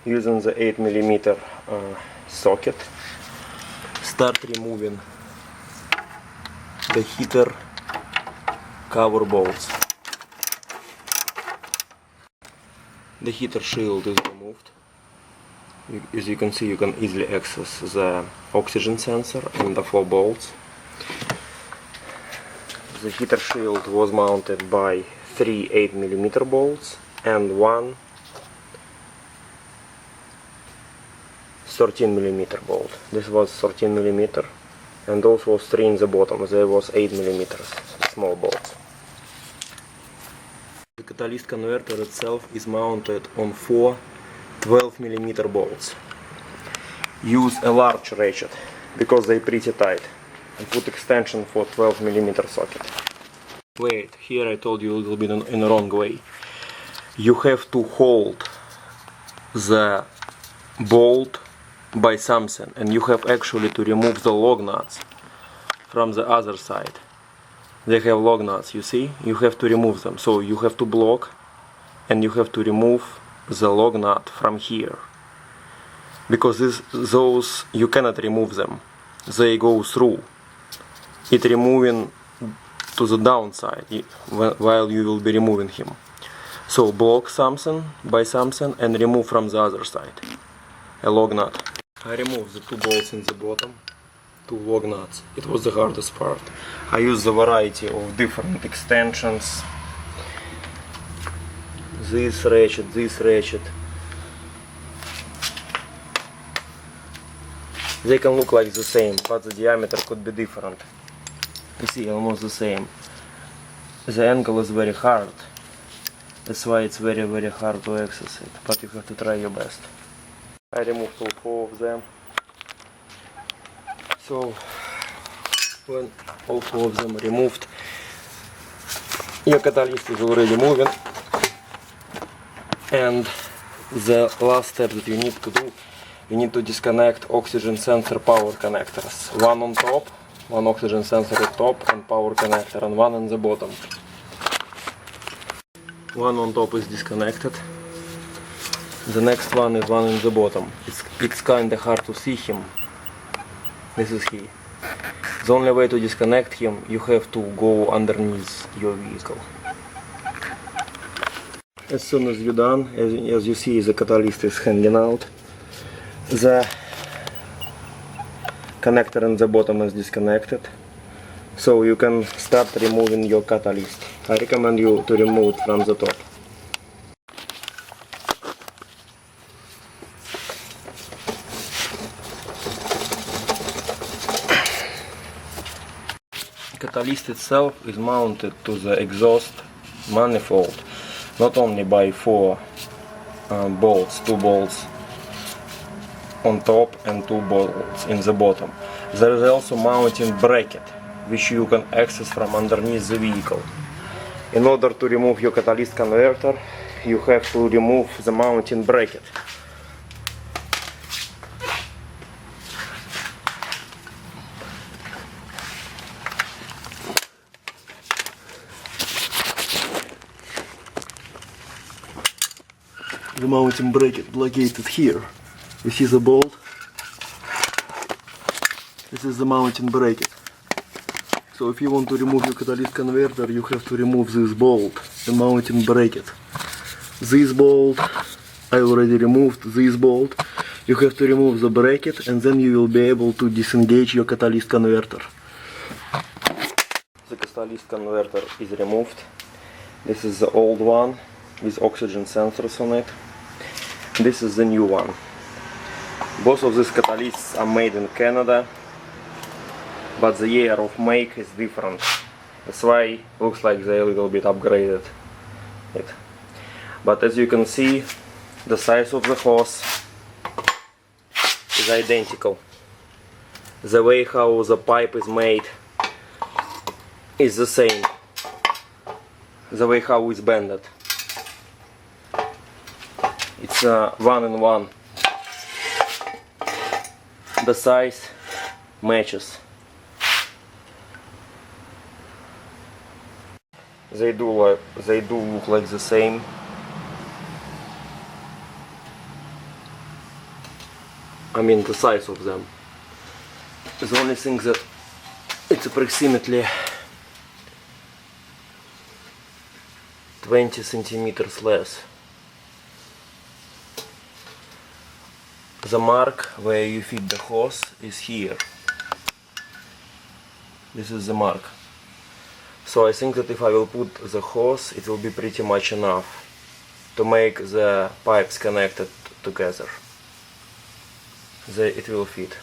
using the 8mm socket. Start removing the heater cover bolts. The heater shield is removed. As you can see, you can easily access the oxygen sensor and the 4 bolts. The heater shield was mounted by 3 8mm bolts and 1 13mm bolt. This was 13mm, and those was 3 in the bottom. There was 8mm small bolts. The catalytic converter itself is mounted on 4 12mm bolts. Use a large ratchet because they're pretty tight, and put extension for 12mm socket. Wait, here I told you a little bit in the wrong way. You have to hold the bolt by something, and you have actually to remove the lug nuts from the other side. They have lug nuts, you see? You have to remove them. So you have to block, and you have to remove the lug nut from here. Because those, you cannot remove them. They go through. It removing to the downside while you will be removing him. So block something by something and remove from the other side a lug nut. I removed the 2 bolts in the bottom, 2 lug nuts. It was the hardest part. I used a variety of different extensions. This ratchet. They can look like the same, but the diameter could be different. You see, almost the same. The angle is very hard. That's why it's very, very hard to access it, but you have to try your best. I removed all 4 of them. So, when all 4 of them removed, your catalyst is already moving. And the last step that you need to do, you need to disconnect oxygen sensor power connectors. One on top, one oxygen sensor at top and power connector, and one on the bottom. One on top is disconnected. The next one is one in the bottom. It's kinda hard to see him. This is he. The only way to disconnect him, you have to go underneath your vehicle. As soon as you're done, as you see, the catalyst is hanging out. The connector in the bottom is disconnected. So you can start removing your catalyst. I recommend you to remove it from the top. Catalyst itself is mounted to the exhaust manifold, not only by 4 bolts, 2 bolts on top and 2 bolts in the bottom. There is also mounting bracket, which you can access from underneath the vehicle. In order to remove your catalytic converter, you have to remove the mounting bracket. The mounting bracket located here. You see the bolt? This is the mounting bracket. So if you want to remove your catalytic converter, you have to remove this bolt, the mounting bracket. This bolt, I already removed this bolt. You have to remove the bracket, and then you will be able to disengage your catalytic converter. The catalytic converter is removed. This is the old one with oxygen sensors on it. This is the new one. Both of these catalysts are made in Canada, but the year of make is different. That's why it looks like they a little bit upgraded it. But as you can see, the size of the hose is identical. The way how the pipe is made is the same. The way how it's bended. It's 1-in-1. The size matches. They do look like the same. I mean the size of them. The only thing that it's approximately 20 centimeters less. The mark where you fit the hose is here. This is the mark. So I think that if I will put the hose, it will be pretty much enough to make the pipes connected together. It will fit.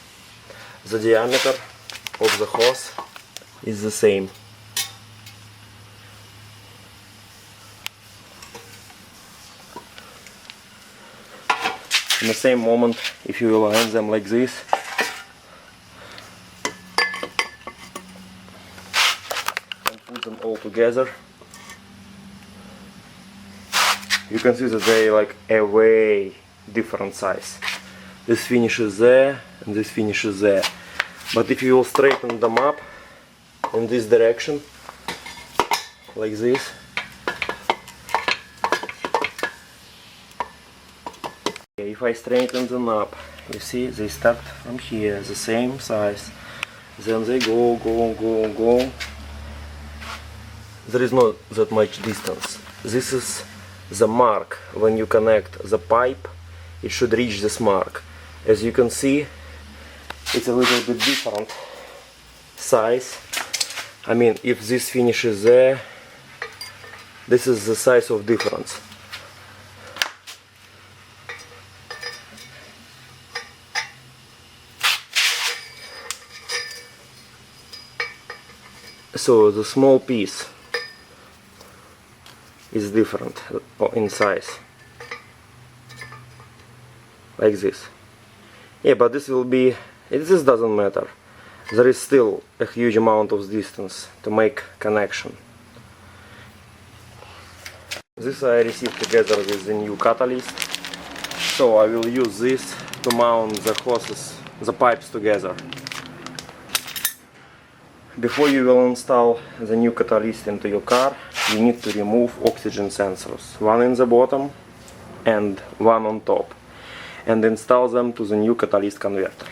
The diameter of the hose is the same. In the same moment, if you align them like this, and put them all together, you can see that they like a way different size. This finishes there and this finishes there. But if you will straighten them up in this direction, like this, if I straighten them up, you see they start from here, the same size, then they go. There is not that much distance. This is the mark. When you connect the pipe, it should reach this mark. As you can see, it's a little bit different size. I mean, if this finishes there, this is the size of difference. So the small piece is different in size, like this. Yeah, but this will be, this doesn't matter. There is still a huge amount of distance to make connection. This I received together with the new catalyst, so I will use this to mount the hoses, the pipes together. Before you will install the new catalyst into your car, you need to remove oxygen sensors, one in the bottom and one on top, and install them to the new catalytic converter.